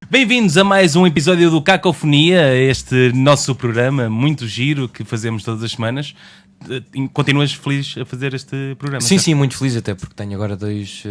Bem-vindos a mais um episódio do Cacofonia, este nosso programa muito giro que fazemos todas as semanas. Continuas feliz a fazer este programa? Sim, certo? Sim, muito feliz até porque tenho agora dois...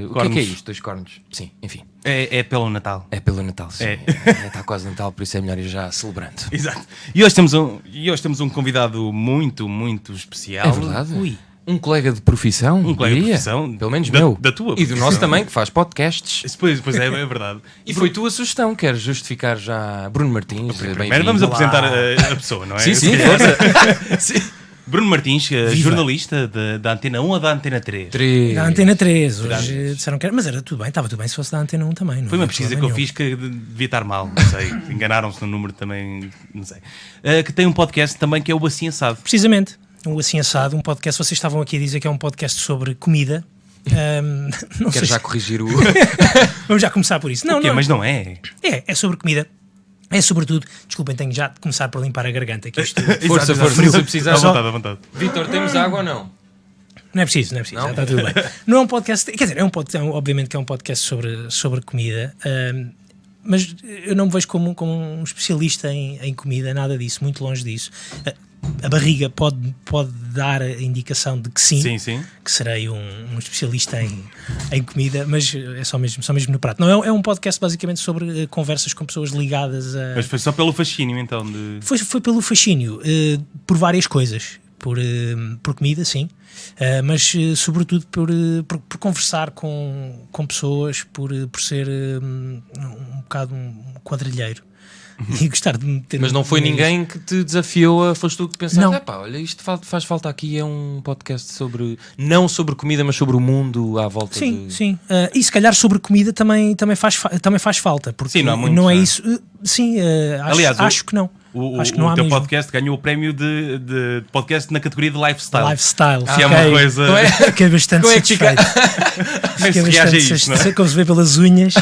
O que é isto? 2 cornos? Sim, enfim. É pelo Natal. É pelo Natal, sim. Está quase Natal, por isso é melhor ir já celebrando. Exato. E hoje temos um convidado muito, muito especial. É verdade. Ui. Um colega de profissão, de profissão, pelo menos meu, da tua e do nosso também, que faz podcasts. Pois é verdade. E foi tua sugestão, queres justificar já Bruno Martins? Primeiro vamos apresentar a pessoa, não é? Sim, força. Sim. Bruno Martins, jornalista da Antena 1 ou da Antena 3? Da Antena 3, hoje disseram que era, mas era tudo bem, estava tudo bem se fosse da Antena 1 também. Não foi uma pesquisa que eu fiz que devia estar mal, não sei, enganaram-se no número também, não sei. Que tem um podcast também que é o Assim Assado. Precisamente. O Assim Assado, um podcast, vocês estavam aqui a dizer que é um podcast sobre comida. Quero já corrigir o... Vamos já começar por isso. Não, mas não é. É sobre comida. É sobretudo, desculpem, tenho já de começar por limpar a garganta. Que isto força, se precisar. À vontade. Vítor, temos água ou não? Não é preciso, não? Já está tudo bem. Não é um podcast, quer dizer, obviamente que é um podcast sobre comida, mas eu não me vejo como um especialista em comida, nada disso, muito longe disso. A barriga pode dar a indicação de que sim. Que serei um especialista em comida, mas é só mesmo no prato. Não, é um podcast basicamente sobre conversas com pessoas ligadas a... Mas foi só pelo fascínio, então? Foi pelo fascínio, por várias coisas. Por comida, sim, mas sobretudo por conversar com pessoas, por ser um bocado um quadrilheiro. E gostar de meter. Mas não foi ninguém que te desafiou, foste tu que pensaste, olha, isto faz falta aqui, é um podcast não sobre comida, mas sobre o mundo à volta. Sim. E se calhar sobre comida também faz falta, porque sim, não, não é isso. Sim, aliás, acho que não. Acho que não há teu mesmo. Podcast ganhou o prémio de podcast na categoria de lifestyle. Que é uma coisa... Fiquei bastante satisfeito. Fiquei bastante satisfeito. Como se vê pelas unhas.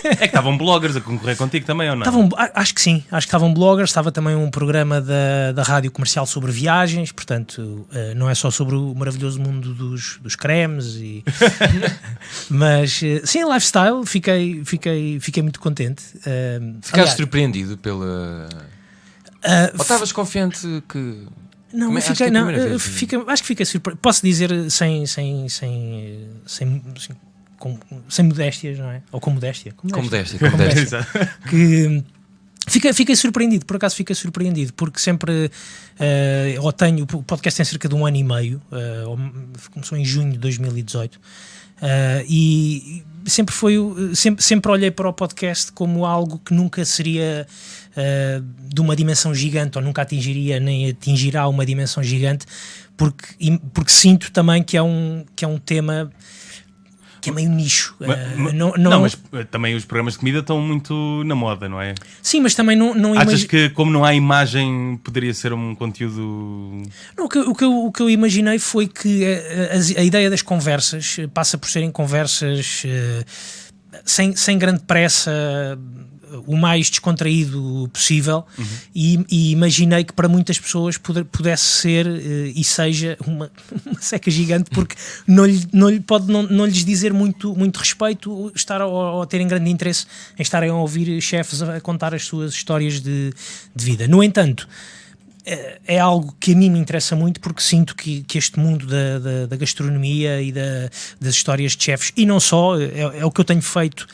É que estavam bloggers a concorrer contigo também, ou não? Acho que sim. Acho que estavam bloggers. Estava também um programa da rádio comercial sobre viagens. Portanto, não é só sobre o maravilhoso mundo dos cremes. Mas, sim, lifestyle. Fiquei muito contente. Ficaste surpreendido pela... ou estavas confiante que... Não, acho que fiquei surpreendido. Posso dizer sem modéstias, não é? Ou com modéstia. Com modéstia. Que fiquei surpreendido, por acaso fiquei surpreendido, porque sempre o podcast tem cerca de 1 ano e meio, começou em junho de 2018, e sempre olhei para o podcast como algo que nunca seria de uma dimensão gigante, ou nunca atingiria nem atingirá uma dimensão gigante, porque sinto também que é um tema que é meio nicho. Mas também os programas de comida estão muito na moda, não é? Sim, mas também não achas que como não há imagem poderia ser um conteúdo... Não, o que eu imaginei foi que a ideia das conversas passa por serem conversas sem grande pressa, o mais descontraído possível, e imaginei que para muitas pessoas pudesse ser e seja uma seca gigante, porque não lhes dizer muito respeito estar ou terem grande interesse em estarem a ouvir chefes a contar as suas histórias de vida. No entanto, é algo que a mim me interessa muito, porque sinto que este mundo da gastronomia e das histórias de chefes, e não só, é o que eu tenho feito.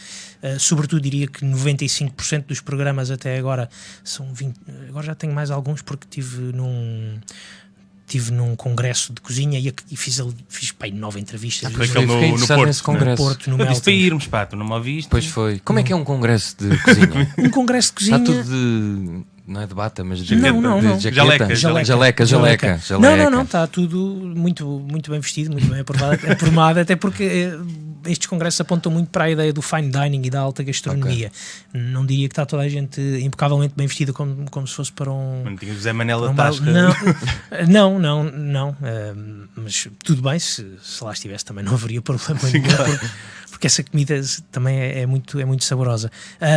Sobretudo diria que 95% dos programas até agora são 20, agora já tenho mais alguns porque estive num congresso de cozinha e fiz 9 entrevistas. Foi aquele no Porto, no Melton. Disse para irmos, tu não me ouviste? Pois foi. Como é que é um congresso de cozinha? Um congresso de cozinha... Está tudo de... Não é de bata, mas de não. jaqueta. Jaleca. Não, está tudo muito bem vestido, muito bem aprumado, até porque estes congressos apontam muito para a ideia do fine dining e da alta gastronomia. Okay. Não diria que está toda a gente impecavelmente bem vestida como se fosse para um... Não tinha José Manela Tasca. Não. Mas tudo bem, se lá estivesse também não haveria problema nenhum. Porque essa comida também é muito saborosa.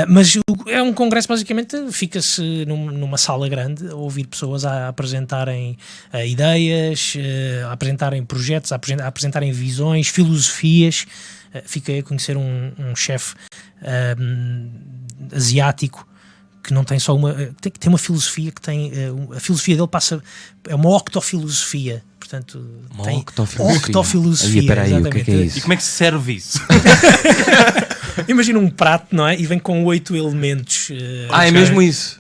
Mas É um congresso, basicamente, fica-se numa sala grande a ouvir pessoas a apresentarem ideias, a apresentarem projetos, a apresentarem visões, filosofias. Fiquei a conhecer um chefe asiático que não tem só tem uma filosofia que tem... a filosofia dele é uma octofilosofia. Portanto, tem octofilosofia. Espera aí, o que é isso? E como é que se serve isso? Imagina um prato, não é? E vem com 8 elementos. É mesmo isso?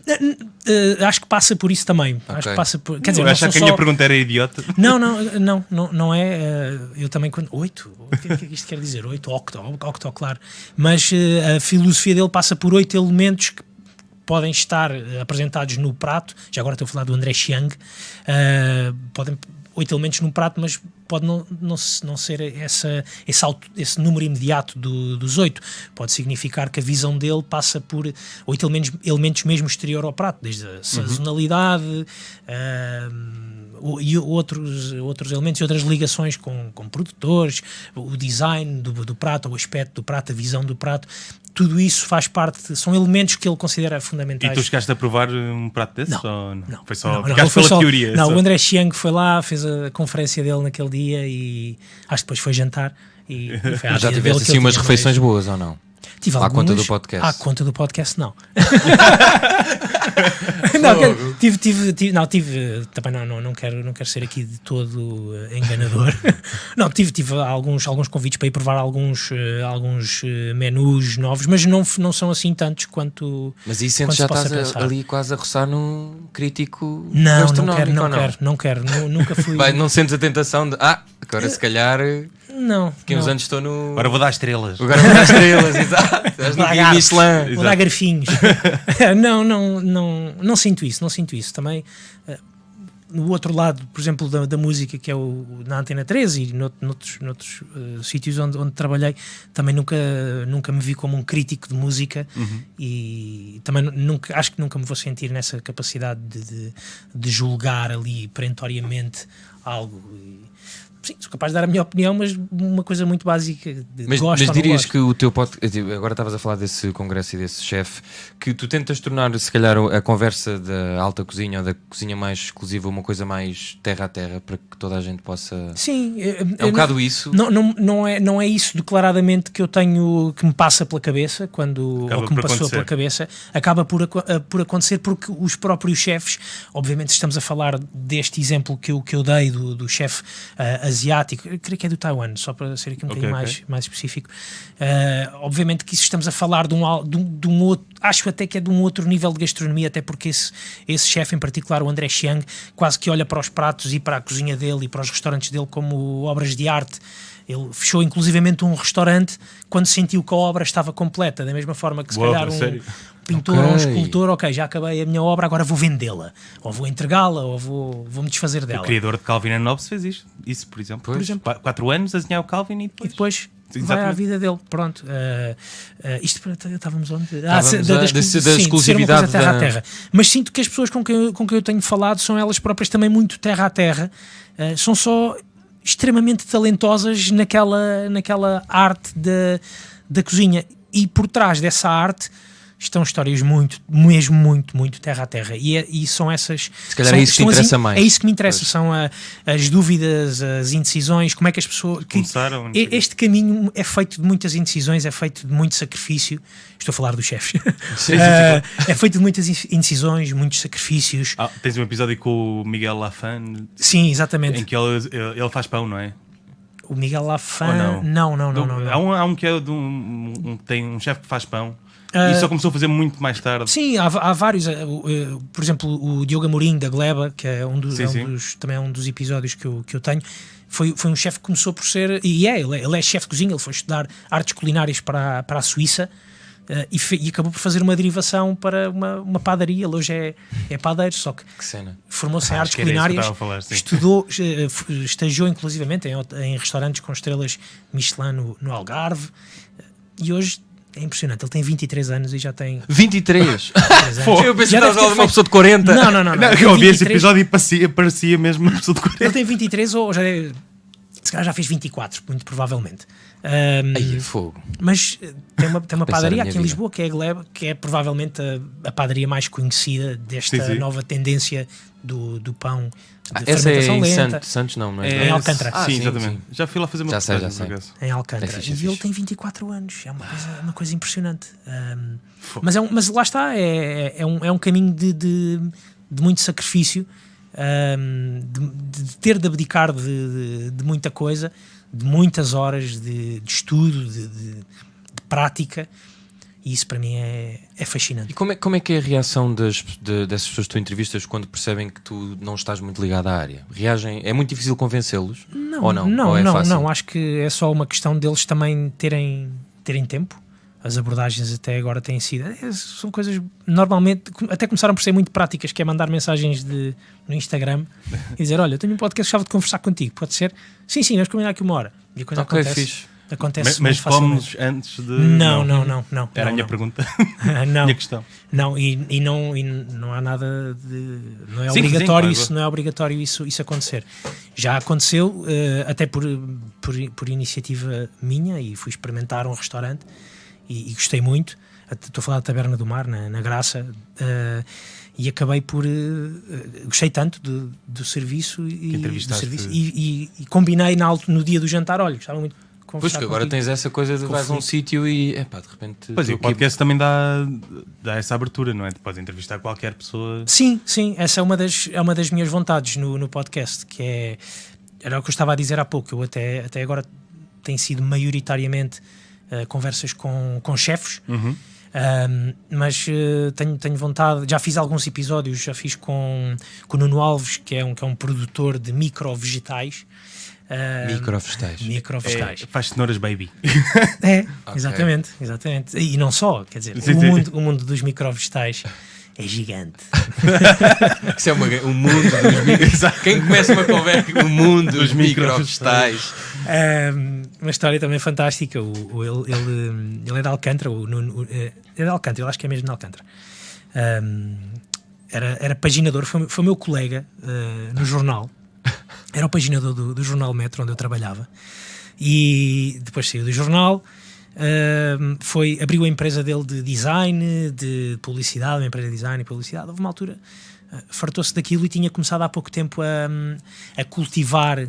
Acho que passa por isso também. Okay. Acho que passa por... Quer dizer, eu acho que a minha pergunta era idiota. Não é. Eu também quando... 8? O que é que isto quer dizer? 8? Octo, claro. Mas a filosofia dele passa por 8 elementos que podem estar apresentados no prato. Já agora estou a falar do André Chiang. Podem 8 elementos num prato, mas pode não ser esse número imediato dos 8. Pode significar que a visão dele passa por 8 elementos mesmo exterior ao prato, desde a sazonalidade e outros elementos e outras ligações com produtores, o design do prato, o aspecto do prato, a visão do prato. Tudo isso faz parte, são elementos que ele considera fundamentais. E tu chegaste a provar um prato desses? Não. Foi só pela teoria? Não, o André Chiang foi lá, fez a conferência dele naquele dia e acho que depois foi jantar. E foi já tiveste assim umas refeições boas ou não? Tive à conta do podcast? À conta do podcast, não. Também não quero ser aqui de todo enganador. Não, tive alguns convites para ir provar alguns menus novos, mas não são assim tantos quanto. Mas isso sentes já estás ali quase a roçar num crítico não quero, nunca fui. Bem, não sentes a tentação de agora se calhar. Não. Daqui uns anos estou no. Agora vou dar estrelas. Exato. Estás no Guia Michelin. Vou dar garfinhos. Não sinto isso. Também, no outro lado, por exemplo, da música, que é na Antena 13 e noutros sítios onde trabalhei, também nunca me vi como um crítico de música e também acho que nunca me vou sentir nessa capacidade de julgar ali perentoriamente algo. Sim, sou capaz de dar a minha opinião, mas uma coisa muito básica. Mas dirias que o teu podcast, agora estavas a falar desse congresso e desse chefe, que tu tentas tornar, se calhar, a conversa da alta cozinha ou da cozinha mais exclusiva uma coisa mais terra a terra, para que toda a gente possa... Sim. É um bocado isso? Não é isso declaradamente que eu tenho, que me passa pela cabeça, ou que me passou pela cabeça. Acaba por acontecer porque os próprios chefes, obviamente estamos a falar deste exemplo que eu dei do chefe asiático, eu creio que é do Taiwan, só para ser aqui um bocadinho mais específico. Obviamente que estamos a falar de um outro, acho até que é de um outro nível de gastronomia, até porque esse chefe em particular, o André Chiang, quase que olha para os pratos e para a cozinha dele e para os restaurantes dele como obras de arte. Ele fechou inclusivamente um restaurante quando sentiu que a obra estava completa, da mesma forma que se calhar pintor ou um escultor, já acabei a minha obra, agora vou vendê-la, ou vou entregá-la, ou vou-me desfazer dela. O criador de Calvin and Hobbes fez isso, por exemplo. 4 anos a desenhar o Calvin e depois vai à vida dele, pronto. Isto estávamos onde? Da exclusividade terra a terra. Mas sinto que as pessoas com quem eu tenho falado são elas próprias também muito terra a terra, são só extremamente talentosas naquela arte da cozinha, e por trás dessa arte estão histórias muito terra a terra, e são essas. Se calhar é isso que te interessa mais. É isso que me interessa, são as dúvidas, as indecisões, como é que as pessoas começaram. Este caminho é feito de muitas indecisões, é feito de muito sacrifício. Estou a falar dos chefes. É feito de muitas indecisões, muitos sacrifícios. Tens um episódio com o Miguel Lafan. Sim, exatamente. Em que ele faz pão, não é? O Miguel Lafan? Não. Há um que é tem um chefe que faz pão. E só começou a fazer muito mais tarde. Sim, há vários. Por exemplo, o Diogo Amorim da Gleba, que é também é um dos episódios que eu tenho. Foi um chefe que começou por ser. Ele é chefe de cozinha, ele foi estudar artes culinárias para a Suíça. E acabou por fazer uma derivação para uma padaria. Ele hoje é padeiro, só que formou-se em artes culinárias, estudou, estagiou inclusivamente em restaurantes com estrelas Michelin no Algarve, e hoje é impressionante, ele tem 23 anos e já tem... 23? Eu pensei que estava uma pessoa de 40. Não. Eu ouvi esse episódio e parecia mesmo uma pessoa de 40. Ele tem 23 ou já é... Se calhar já fez 24, muito provavelmente. Aí, fogo. Mas tem uma padaria aqui em vida. Lisboa, que é a Gleba, que é provavelmente a padaria mais conhecida desta Sim. nova tendência do pão de Essa é fermentação em lenta. Santos não é? Em Alcântara. Ah, sim, sim, exatamente. sim. Já fui lá fazer uma Já sei, reportagem, já por sei. acaso. Em Alcântara. É fixe, é E ele fixe. tem 24 anos. É uma coisa impressionante. Mas lá está. É um caminho de muito sacrifício, de ter de abdicar de muita coisa, de muitas horas de estudo, de prática. E isso para mim é fascinante. E como é que é a reação dessas pessoas que tu entrevistas quando percebem que tu não estás muito ligado à área? Reagem? É muito difícil convencê-los? Ou não? Ou é fácil? Não. Acho que é só uma questão deles também terem tempo. As abordagens até agora têm sido... São coisas, normalmente, até começaram por ser muito práticas, que é mandar mensagens no Instagram e dizer, olha, eu tenho um podcast, gostava de conversar contigo, pode ser? Sim, vamos combinar aqui uma hora. E a coisa Ok, acontece. fixe. Acontece Mas muito facilmente. comes antes de... Não. Era a minha pergunta. Não. Minha questão. Não, e não há nada de... Não é Sim, obrigatório, claro. não é obrigatório isso acontecer. Já aconteceu, até por iniciativa minha, e fui experimentar um restaurante e gostei muito. Estou a falar da Taberna do Mar, na Graça, e acabei por... gostei tanto do serviço e combinei no dia do jantar, olha, gostava muito. Pois que agora tens essa coisa de vais a um sítio e de repente... Pois, e o podcast também dá essa abertura, não é? Podes entrevistar qualquer pessoa. Sim, essa é uma das minhas vontades no podcast, que era o que eu estava a dizer há pouco. Eu até agora tem sido maioritariamente conversas com chefes, mas tenho vontade, já fiz alguns episódios, já fiz com o Nuno Alves, que é um produtor de micro-vegetais. Micro-vegetais. Faz cenouras baby. Okay. Okay. Exatamente. E não só, quer dizer, Sim. o mundo dos micro-vegetais é gigante. Isso é um mundo dos micro-vegetais. Quem começa uma conversa com o mundo dos micro-vegetais? Uma história também fantástica. Ele é de Alcântara, é de Alcântara, eu acho que é mesmo de Alcântara. Era paginador, foi meu colega no jornal. Era o paginador do jornal Metro, onde eu trabalhava, e depois saiu do jornal, abriu a empresa dele de design, de publicidade, uma empresa de design e publicidade. Houve uma altura, fartou-se daquilo e tinha começado há pouco tempo a cultivar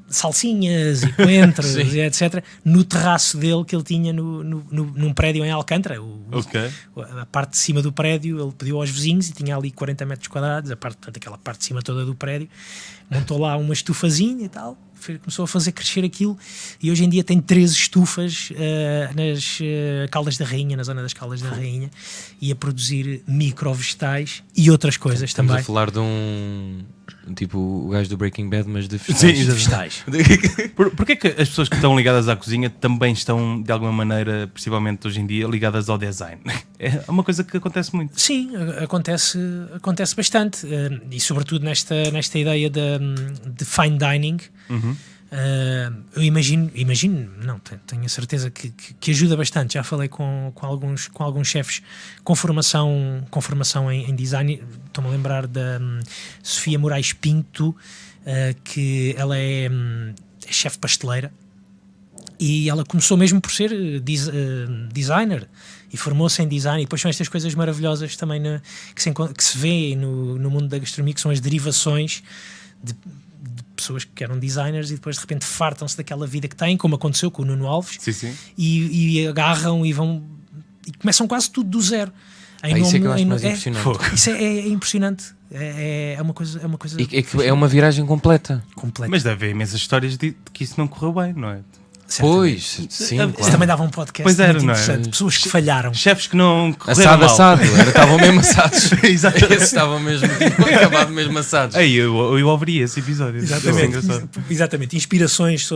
salsinhas e coentros e etc. no terraço dele, que ele tinha num prédio em Alcântara. A parte de cima do prédio, ele pediu aos vizinhos e tinha ali 40 metros quadrados, aquela parte de cima toda do prédio, montou lá uma estufazinha e tal, começou a fazer crescer aquilo, e hoje em dia tem 13 estufas nas Caldas da Rainha, na zona das Caldas da Rainha, e a produzir micro-vegetais e outras coisas. Estamos também a falar de tipo o gajo do Breaking Bad, mas de vegetais. Porquê que as pessoas que estão ligadas à cozinha também estão, de alguma maneira, principalmente hoje em dia, ligadas ao design? É uma coisa que acontece muito. Sim, acontece bastante, e sobretudo nesta ideia de fine dining. Eu imagino, não, tenho a certeza que ajuda bastante. Já falei com alguns chefes com formação em design. Estou-me a lembrar da Sofia Moraes Pinto, que ela é chefe pasteleira, e ela começou mesmo por ser designer e formou-se em design, e depois são estas coisas maravilhosas também que se vê no mundo da gastronomia, que são as derivações de pessoas que eram designers e depois de repente fartam-se daquela vida que têm, como aconteceu com o Nuno Alves. Sim. E agarram e vão e começam quase tudo do zero. Isso é que eu acho mais impressionante. Isso é impressionante. É uma coisa. É uma viragem completa. Mas deve haver imensas histórias de que isso não correu bem, não é? Pois, sim, Isso claro. também dava um podcast Pois era, muito não é? interessante. Pessoas que falharam. Chefes que não correram Assado. mal. Estavam mesmo assados. Exato. Esses estavam mesmo acabado mesmo assados. Aí eu ouviria esse episódio. Exatamente. Inspirações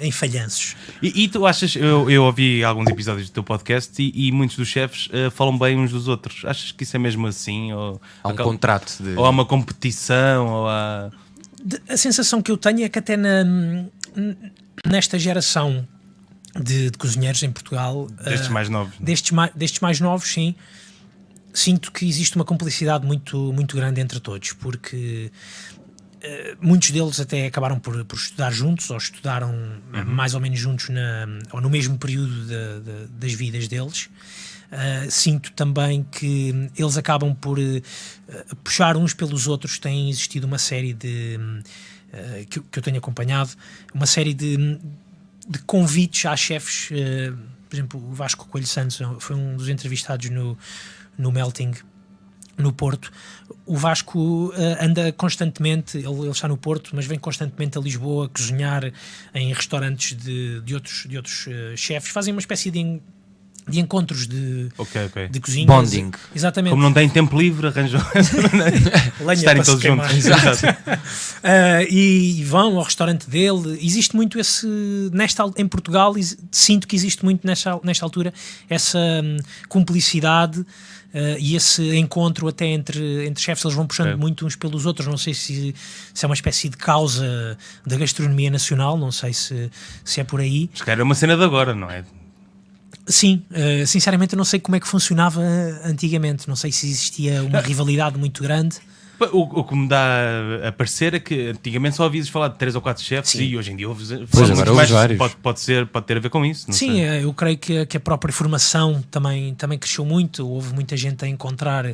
em falhanços. E tu achas, eu ouvi alguns episódios do teu podcast e muitos dos chefes falam bem uns dos outros. Achas que isso é mesmo assim? Ou há um contrato ou há uma competição? Ou há... A sensação que eu tenho é que até nesta geração de cozinheiros em Portugal, destes mais novos, destes mais novos, sim, sinto que existe uma complicidade muito, muito grande entre todos, porque Muitos deles até acabaram por estudar juntos, ou estudaram mais ou menos juntos ou no mesmo período das vidas deles. Sinto também que eles acabam por puxar uns pelos outros. Tem existido uma série que eu tenho acompanhado, uma série de convites a chefes. Por exemplo, o Vasco Coelho Santos foi um dos entrevistados no Melting, no Porto. O Vasco anda constantemente, ele está no Porto, mas vem constantemente a Lisboa cozinhar em restaurantes de outros chefes. Fazem uma espécie de encontros de cozinha. Bonding. Exatamente. Como não têm tempo livre, arranjam lenha estarem para se todos queimar. juntos. Exato. E vão ao restaurante dele. Existe muito em Portugal, sinto que existe muito nesta altura essa cumplicidade e esse encontro até entre chefes. Eles vão puxando muito uns pelos outros. Não sei se é uma espécie de causa da gastronomia nacional, não sei se é por aí. Acho que era uma cena de agora, não é? Sim, sinceramente eu não sei como é que funcionava antigamente. Não sei se existia uma rivalidade muito grande. O que me dá a parecer é que antigamente só ouvias falar de 3 ou 4 chefes. Sim. E hoje em dia ouves agora mais. Vários. Pode ter a ver com isso. Não Sim, sei. Eu creio que a própria formação também cresceu muito. Houve muita gente a encontrar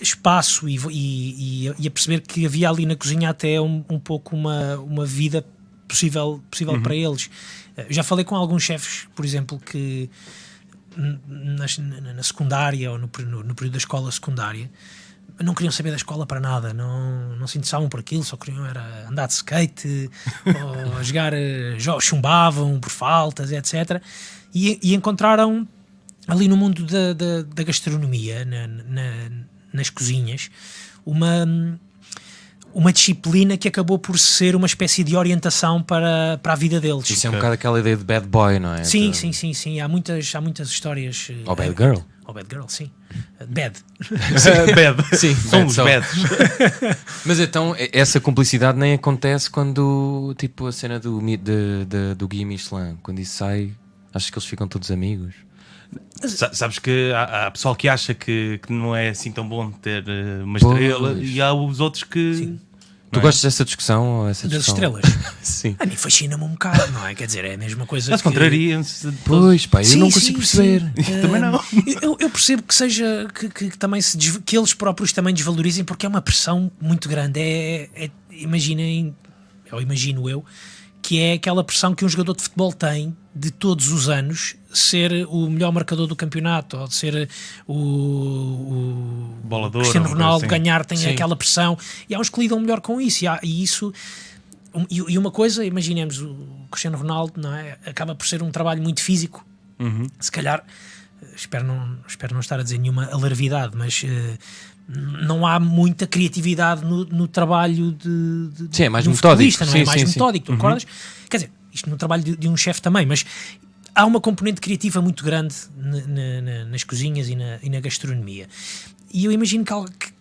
espaço e a perceber que havia ali na cozinha até um pouco uma vida possível para eles. Já falei com alguns chefes, por exemplo, que na secundária ou no período da escola secundária não queriam saber da escola para nada, não se interessavam por aquilo, só queriam era andar de skate ou jogar, chumbavam por faltas, etc. E encontraram ali no mundo da gastronomia, nas cozinhas, uma disciplina que acabou por ser uma espécie de orientação para a vida deles. Isso é um bocado aquela ideia de bad boy, não é? Sim. Há muitas histórias. Ou bad girl. Ou bad girl, sim. Bad. Bad. Sim, somos bads. Mas então, essa cumplicidade nem acontece quando, tipo, a cena do Guia Michelin, quando isso sai, achas que eles ficam todos amigos? Sabes que há pessoal que acha que não é assim tão bom ter uma estrela, e há os outros que... Sim. Tu gostas dessa discussão? Das estrelas? Sim. A mim fascina-me um bocado, não é? Quer dizer, é a mesma coisa. Mas contrariam-se. Pois, pá, eu não consigo perceber. Também não. Eu percebo que seja que também que eles próprios também desvalorizem, porque é uma pressão muito grande. Imaginem, ou imagino eu, que é aquela pressão que um jogador de futebol tem de todos os anos ser o melhor marcador do campeonato, ou de ser o Bolador, Cristiano Ronaldo, assim. ganhar, tem Sim. aquela pressão, e há uns que lidam melhor com isso, e uma coisa, imaginemos, o Cristiano Ronaldo, não é? Acaba por ser um trabalho muito físico, se calhar, espero não estar a dizer nenhuma alarvidade, mas não há muita criatividade no trabalho de sim, é mais de um metódico. futebolista, não Sim, é? Mais sim, metódico, tu acordas? Quer dizer, isto no trabalho de um chefe também, mas há uma componente criativa muito grande nas cozinhas e na gastronomia. E eu imagino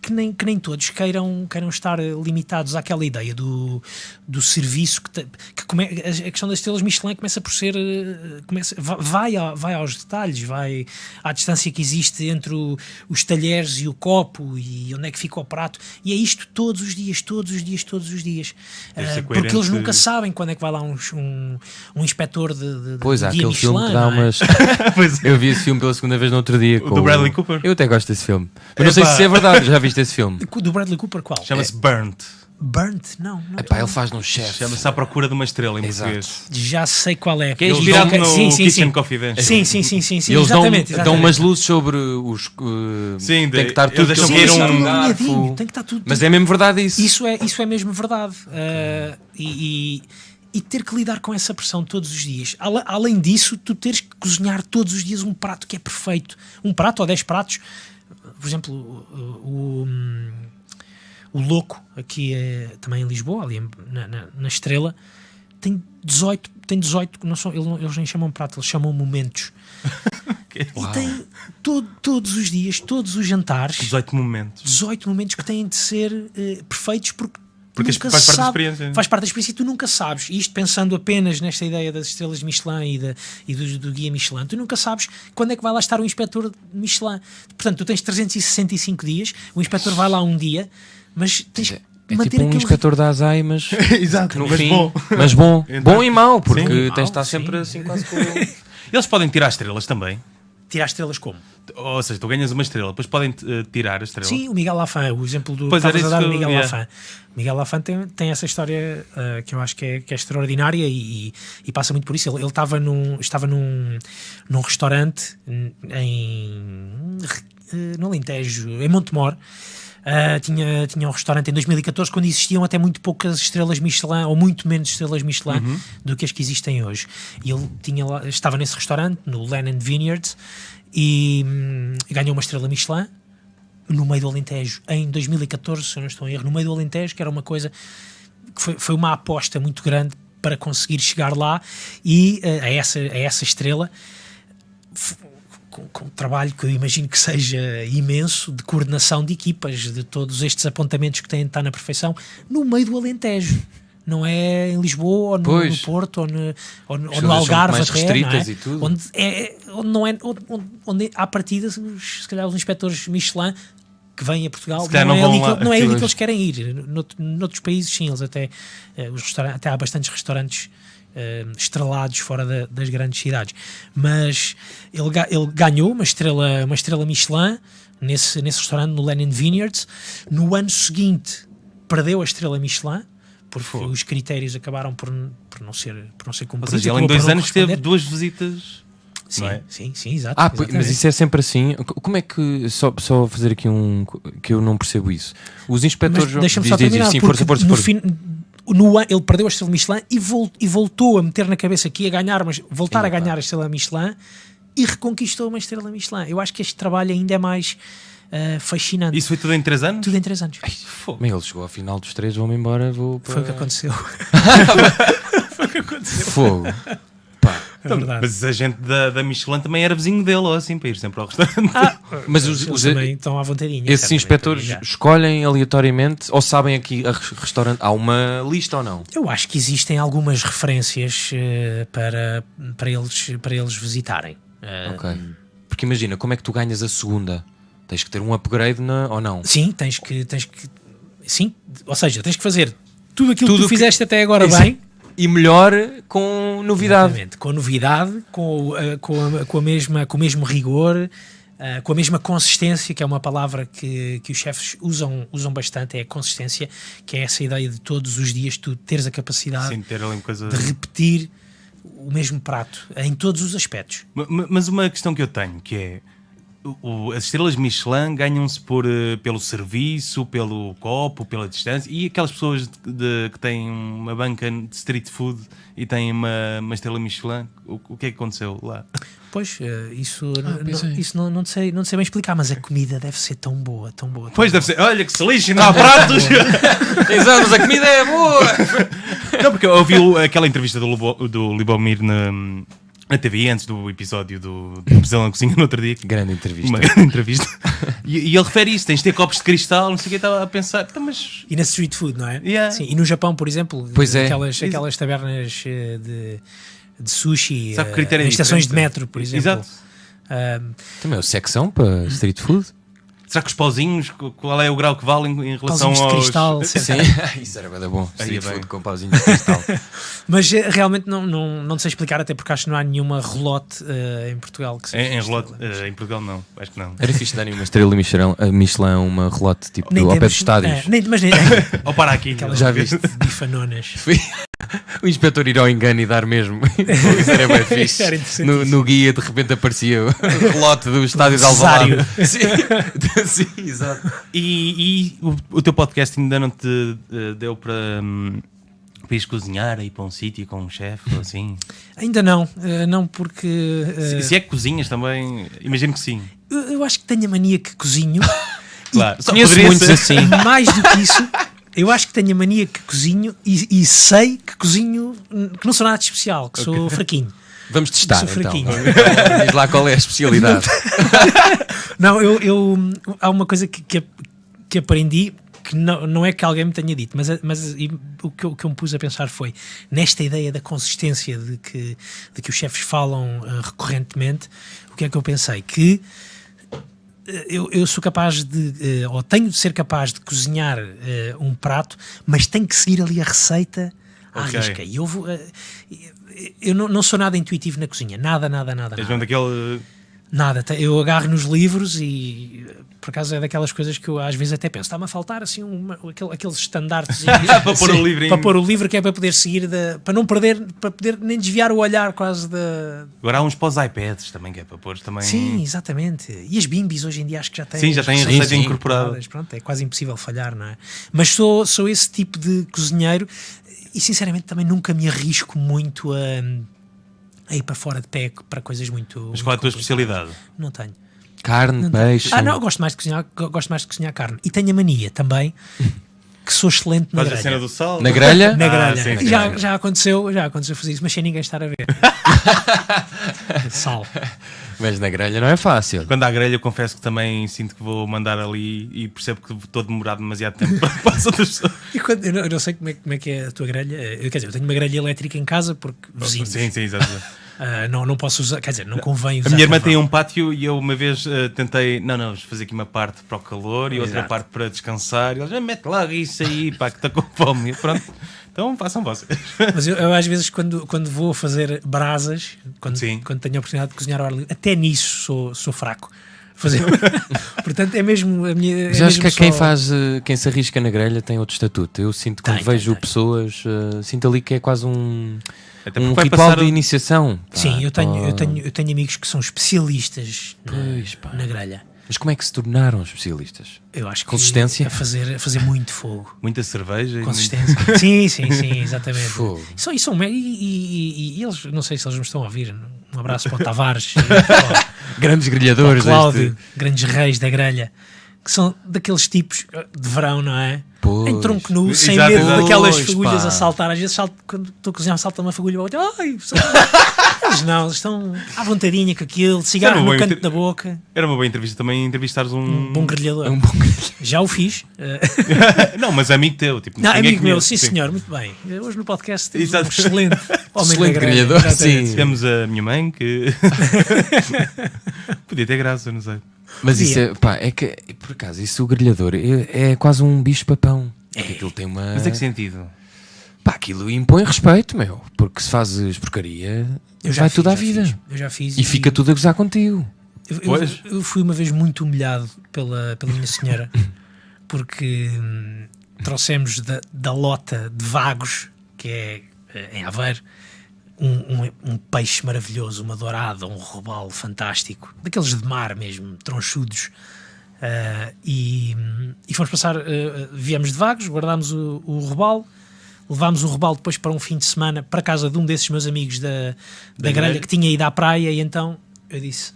que nem todos queiram estar limitados àquela ideia do serviço, a questão das estrelas Michelin começa por ser... vai aos detalhes, vai à distância que existe entre os talheres e o copo, e onde é que fica o prato, e é isto todos os dias. Porque eles nunca sabem quando é que vai lá um inspetor de Pois, há aquele Michelin, filme que dá não é? umas... Pois é. Eu vi esse filme pela segunda vez no outro dia. O do Bradley Cooper. Eu até gosto desse filme. Mas não sei se é verdade, já viste esse filme? Do Bradley Cooper, qual? Chama-se Burnt. Burnt? Não. Epá, ele faz num chefe. Chama-se À Procura de uma Estrela, em Exato. português. Já sei qual é. Que é Eles inspirado dão- no Sim, Kitchen Confidential. Sim, E eles exatamente. dão umas luzes sobre os... Sim, tem que estar eles tudo deixam Sim, cair sim, um tudo garfo. alinhadinho, tem que estar tudo. Mas é mesmo verdade isso. Isso é mesmo verdade. E ter que lidar com essa pressão todos os dias. Além disso, tu teres que cozinhar todos os dias um prato que é perfeito. Um prato ou 10 pratos. Por exemplo, o Louco, aqui também em Lisboa, ali na Estrela, tem 18, eles nem chamam prato, eles chamam momentos. E tem todos os dias, todos os jantares, 18 momentos. 18 momentos que têm de ser perfeitos, porque Porque nunca faz parte da sabe, experiência. faz parte da experiência, e tu nunca sabes. E isto pensando apenas nesta ideia das estrelas Michelin e do guia Michelin, tu nunca sabes quando é que vai lá estar o inspetor Michelin. Portanto, tu tens 365 dias, o inspetor vai lá um dia, mas É manter tipo um aquele inspetor da ASAI, mas Exato, no mas fim, bom. mas bom. Então, Bom e mau, porque sim. tens de Mau, estar sim. sempre assim quase com... Eles podem tirar estrelas também. tirar estrelas como? Ou seja, tu ganhas uma estrela, depois podem tirar a estrela. Sim, o Miguel Lafan, o exemplo do Pois que era estavas a dar isso o que eu- Miguel yeah. Lafan. O Miguel Lafan tem essa história que eu acho que é extraordinária e passa muito por isso. Ele estava num restaurante no Alentejo, em Montemor. Tinha um restaurante em 2014 quando existiam até muito poucas estrelas Michelin ou muito menos estrelas Michelin do que as que existem hoje. E ele estava nesse restaurante, no Lennon Vineyards, e ganhou uma estrela Michelin no meio do Alentejo em 2014, se eu não estou em erro, no meio do Alentejo, que era uma coisa que foi uma aposta muito grande para conseguir chegar lá e a essa estrela, com um trabalho que eu imagino que seja imenso, de coordenação de equipas, de todos estes apontamentos que têm de estar na perfeição, no meio do Alentejo. Não é em Lisboa, ou no Pois. Porto, ou no coisas são Algarve, mais até, restritas não é? e tudo. Onde à partida, se calhar os inspectores Michelin que vêm a Portugal, Se calhar não não é vão ali lá. não é ali Pois. que eles querem ir. Noutros países, sim, eles até há bastantes restaurantes estrelados fora das grandes cidades, mas ele ganhou uma estrela Michelin nesse restaurante no Lennon Vineyards. No ano seguinte perdeu a estrela Michelin porque os critérios acabaram por não ser Ou cumpridos. seja, ele em acabou por 2 não anos teve corresponder. 2 visitas. sim, não é? sim, exato. Ah, mas exatamente. isso é sempre assim? Como é que... Só fazer aqui que eu não percebo isso. Os inspectores... Mas deixa-me só diz, terminar, sim, porque força. ele perdeu a estrela Michelin e voltou a meter na cabeça que ia ganhar, mas voltar a ganhar a estrela Michelin e reconquistou uma estrela Michelin. Eu acho que este trabalho ainda é mais fascinante. Isso foi tudo em 3 anos? Tudo em 3 anos. Fogo. Ele chegou ao final dos 3, vou-me embora, vou para... Foi o que aconteceu. Fogo. Pá. É verdade. Mas a gente da Michelin também era vizinho dele, ou assim, para ir sempre ao restaurante. Mas Eles também estão à vontadinha. esses certamente, inspectores já. escolhem aleatoriamente ou sabem aqui a restaurante? Há uma lista ou não? Eu acho que existem algumas referências para eles visitarem. Ok. Porque imagina, como é que tu ganhas a segunda? Tens que ter um upgrade ou não? Sim, tens que. Sim, ou seja, tens que fazer tudo aquilo Tudo que tu fizeste até agora Isso. bem. E melhor com novidade. Exatamente, com novidade, com o mesmo rigor, com a mesma consistência, que é uma palavra que os chefes usam bastante, é a consistência, que é essa ideia de todos os dias tu teres a capacidade Sem ter ali uma coisa. de repetir o mesmo prato em todos os aspectos. Mas uma questão que eu tenho, que é as estrelas Michelin ganham-se pelo serviço, pelo copo, pela distância, e aquelas pessoas que têm uma banca de street food e têm uma estrela Michelin, o que é que aconteceu lá? Pois, isso pensei. não sei bem explicar, mas a comida deve ser tão boa, tão boa. Pois deve ser, olha que se lixem, não há pratos! Exato, mas a comida é boa! Não, porque eu ouvi aquela entrevista do Libomir na TV antes do episódio do Pesadelo na Cozinha no outro dia. Grande entrevista. Uma grande entrevista. E ele refere isso: tens de ter copos de cristal, não sei o que. Estava a pensar, então, mas. E na street food, não é? Yeah. Sim, e no Japão, por exemplo, Pois é. aquelas tabernas de sushi, Sabe que critério é em estações de diferente? metro, por exemplo. Exato. Também é secção para street food? Será que os pauzinhos, qual é o grau que valem em relação Pauzinhos de aos. cristal, Sim. Isso era bem bom. Aí é Street bem. food com pauzinho de cristal. Mas realmente não sei explicar, até porque acho que não há nenhuma relote em Portugal que seja Em isto. relote, em Portugal não, acho que não. Era fixe darem uma estrela Michelin, uma relote tipo Nem ao pé temos- dos estádios. mas nem Ou para aqui. aquelas Já viste? bifanonas. O inspetor ir ao engano e dar mesmo. Isso era bem fixe. Era interessantíssimo. No guia de repente aparecia o relote do estádio de Cesário. Alvalade. Sim, exato. E o teu podcast ainda não te deu para ires cozinhar aí para um sítio com um chefe ou assim? Ainda não porque Se é que cozinhas também, imagino que sim. eu acho que tenho a mania que cozinho. Claro. Só Conheço poderia muitos ser. assim. Mais do que isso, eu acho que tenho a mania que cozinho e sei que cozinho, que não sou nada de especial, que sou fraquinho. Vamos testar Sou então. fraquinho. Diz lá qual é a especialidade. Não, há uma coisa que aprendi que não é que alguém me tenha dito, mas o que eu me pus a pensar foi nesta ideia da consistência de que os chefes falam recorrentemente. O que é que eu pensei? Que eu sou capaz de, ou tenho de ser capaz de cozinhar um prato, mas tenho que seguir ali a receita à risca. E eu não sou nada intuitivo na cozinha, nada. És mesmo daquele... Nada, eu agarro nos livros e por acaso é daquelas coisas que eu às vezes até penso, está-me a faltar assim aqueles estandartes para pôr o livro para pôr o livro, que é para poder seguir, para não perder, para poder nem desviar o olhar quase da... Agora há uns para os iPads também, que é para pôr também... Sim, exatamente. E as bimbis hoje em dia acho que já têm... Sim, já têm a receita incorporada. Pronto, é quase impossível falhar, não é? Mas sou esse tipo de cozinheiro e sinceramente também nunca me arrisco muito a ir para fora de pé para coisas muito... Mas qual é a tua especialidade? Não tenho. Carne, peixe... Não, gosto mais de cozinhar carne. E tenho a mania também que sou excelente na grelha. A cena do sal? Na grelha? Na grelha. Sim. Já aconteceu fazer isso, mas sem ninguém estar a ver. Sal. Mas na grelha não é fácil. Quando há grelha, eu confesso que também sinto que vou mandar ali e percebo que estou a demorar demasiado tempo para as outras pessoas. E eu não sei como é que é a tua grelha. Quer dizer, eu tenho uma grelha elétrica em casa porque vizinhos. Sim, exato. Não posso usar, quer dizer, não convém usar. A minha irmã tem um pátio e eu uma vez tentei, vamos fazer aqui uma parte para o calor e outra parte para descansar. E eles, mete logo isso aí, pá, que está com fome. Pronto, então façam vocês. Mas eu às vezes quando vou fazer brasas, quando tenho a oportunidade de cozinhar ao ar livre, até nisso sou fraco. Portanto, é mesmo a minha. Mas acho que quem se arrisca na grelha tem outro estatuto. Eu sinto que quando vejo pessoas, sinto ali que é quase um ritual de iniciação. Sim, eu tenho amigos que são especialistas na grelha. Mas como é que se tornaram especialistas? Eu acho que consistência? A fazer muito fogo. Muita cerveja. Consistência. Sim, exatamente. Fogo. E eles, não sei se eles me estão a ouvir. Um abraço para o Tavares. Grandes grelhadores. Cláudio, grandes reis da grelha. Que são daqueles tipos de verão, não é? Pois. Em tronco nu, sem medo daquelas fagulhas a saltar. Às vezes, quando estou a cozinhar, salta uma fagulha. Eles não, eles estão à vontadinha com aquilo, cigarro no canto da boca. Era uma boa entrevista também entrevistares um bom grelhador. Já o fiz. Não, mas amigo teu. Tipo, amigo meu, sim senhor, muito bem. Hoje no podcast temos um excelente homem excelente da grelhador. Sim. Temos a minha mãe que podia ter graça, não sei. Mas isso é que, por acaso, isso o grelhador é quase um bicho-papão. Porque aquilo tem uma... Mas em que sentido? Aquilo impõe respeito, meu. Porque se fazes porcaria, vai tudo à vida. Eu já fiz. E fica tudo a gozar contigo. Eu fui uma vez muito humilhado pela minha senhora, porque trouxemos da lota de Vagos, que é em Aveiro, um peixe maravilhoso, uma dourada, um robalo fantástico, daqueles de mar mesmo, tronchudos. E fomos passar, viemos de Vagos, guardámos o robalo, levámos o robalo depois para um fim de semana para a casa de um desses meus amigos da grelha que tinha ido à praia, e então eu disse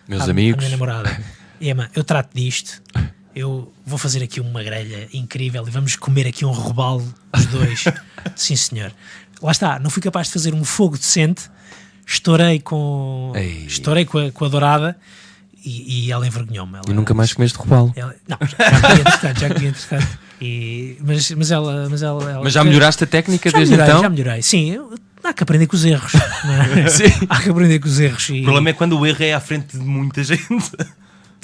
meus amigos, à minha namorada, Emma, eu trato disto, eu vou fazer aqui uma grelha incrível e vamos comer aqui um robalo os dois. Sim senhor, lá está, não fui capaz de fazer um fogo decente, estourei com a dourada e ela envergonhou-me. E nunca mais comeste robalo? Não, já comi entretanto. Mas já melhoraste a técnica desde então? Já melhorei, sim. Há que aprender com os erros. Não é? Sim. Há que aprender com os erros. O problema é quando o erro é à frente de muita gente.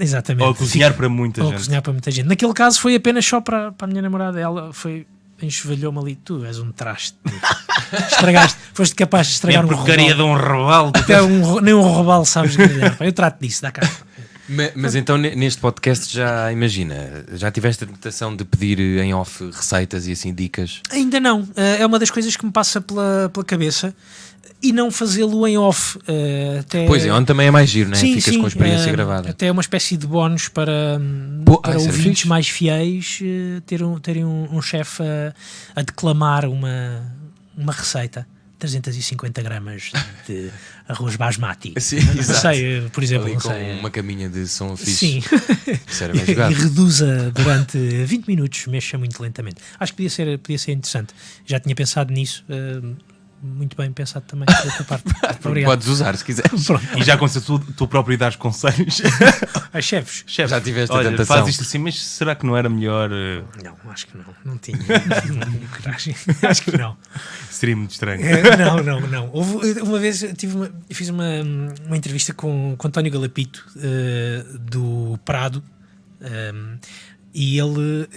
Exatamente. Ou cozinhar para muita gente. Ou cozinhar para muita gente. Naquele caso foi apenas só para a minha namorada. Ela enxovalhou-me ali. Tu és um traste. Estragaste. Foste capaz de estragar um robalo. porcaria de um robalo. Até nem um robalo sabes grelhar. Eu trato disso, dá cá. Mas então neste podcast já tiveste a tentação de pedir em off receitas e assim dicas? Ainda não, é uma das coisas que me passa pela cabeça, e não fazê-lo em off. Pois é, onde também é mais giro, né? Sim, ficas com a experiência gravada. Até é uma espécie de bónus para ouvintes mais fiéis terem um chefe a declamar uma receita. 350 gramas de arroz basmati. Sim, não sei, por exemplo, ali não com sei. uma caminha de som fixe. Sim. Isso era bem jogado. E reduza durante 20 minutos, mexa muito lentamente. Acho que podia ser interessante. Já tinha pensado nisso, muito bem pensado também da tua parte. Obrigado. Podes usar se quiseres. E já aconteceu tu próprio dares conselhos. Ai, chefes. Chefe, Já tiveste a olha, tentação. faz isto assim, mas será que não era melhor? Não, acho que não tinha. Coragem. Acho que não. Seria muito estranho. Não. Houve, uma vez fiz uma entrevista com António Galapito, do Prado, e ele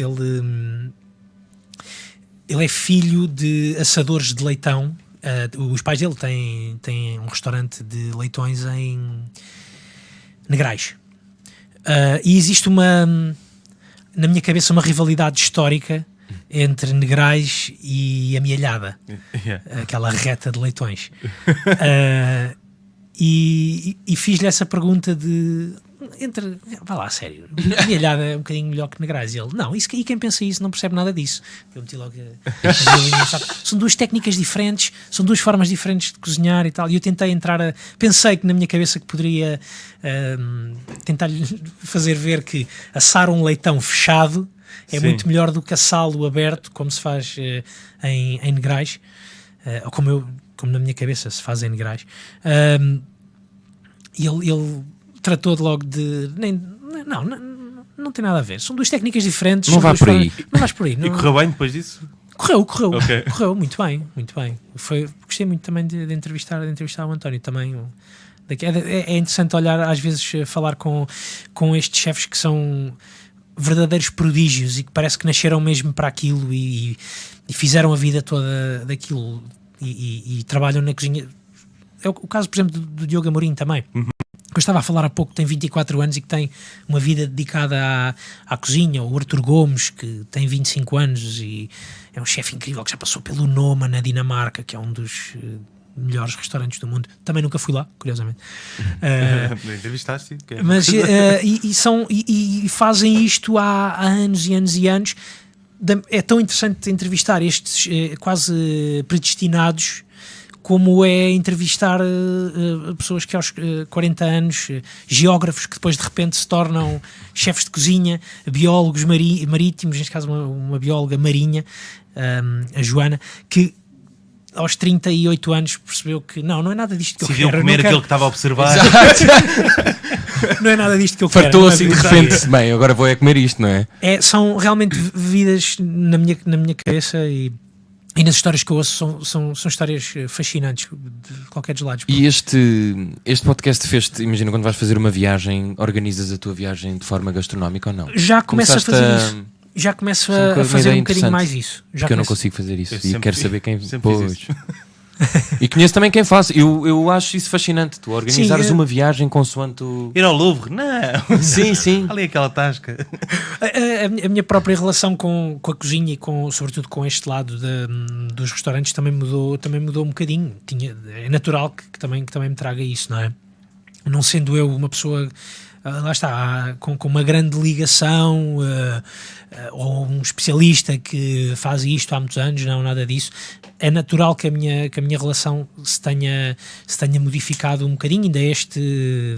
é filho de assadores de leitão. Os pais dele têm um restaurante de leitões em Negrais. E existe na minha cabeça, uma rivalidade histórica entre Negrais e Amealhada, aquela reta de leitões. E fiz-lhe essa pergunta vá lá, sério, Amealhada é um bocadinho melhor que Negrais. E ele, não, e quem pensa isso não percebe nada disso. Eu meti logo são duas técnicas diferentes, são duas formas diferentes de cozinhar e tal. E eu tentei pensei que na minha cabeça que poderia tentar fazer ver que assar um leitão fechado é Sim. muito melhor do que assá-lo aberto, como se faz em Negrais, ou como na minha cabeça se faz em Negrais. E ele tratou de logo de... Não tem nada a ver. São duas técnicas diferentes. Não vá por aí. Não vais por aí. E correu bem depois disso? Correu. Ok. Correu muito bem. Gostei muito também de entrevistar o António também. É interessante olhar, às vezes, falar com estes chefes que são verdadeiros prodígios e que parece que nasceram mesmo para aquilo e fizeram a vida toda daquilo e trabalham na cozinha. É o caso, por exemplo, do Diogo Amorim também. Eu estava a falar há pouco, que tem 24 anos e que tem uma vida dedicada à cozinha. O Arthur Gomes, que tem 25 anos e é um chefe incrível que já passou pelo Noma na Dinamarca, que é um dos melhores restaurantes do mundo. Também nunca fui lá, curiosamente. Entrevistaste? Mas e fazem isto há anos e anos e anos. É tão interessante entrevistar estes quase predestinados, como é entrevistar pessoas que aos 40 anos, geógrafos que depois de repente se tornam chefes de cozinha, biólogos marítimos, neste caso uma bióloga marinha, a Joana, que aos 38 anos percebeu que não é nada disto que eu quero. Decidiu comer aquilo que estava a observar. Não é nada disto que eu quero. Fartou assim de repente, bem, agora vou comer isto, não é? São realmente vidas na minha cabeça e nas histórias que eu ouço são histórias fascinantes de qualquer dos lados. E este podcast fez-te, imagina, quando vais fazer uma viagem, organizas a tua viagem de forma gastronómica ou não? Já começo a fazer isso. Já começo a fazer um bocadinho mais isso. Porque eu não consigo fazer isso. E quero saber quem... Pois. E conheço também quem faz. Eu acho isso fascinante. Tu organizares uma viagem consoante o... Ir ao Louvre? Não. Sim. Ali aquela tasca. A minha própria relação com a cozinha e sobretudo com este lado dos restaurantes também mudou um bocadinho. É natural que também me traga isso, não é? Não sendo eu uma pessoa... lá está, com uma grande ligação ou um especialista que faz isto há muitos anos, não, nada disso. É natural que a minha relação se tenha modificado um bocadinho. Ainda este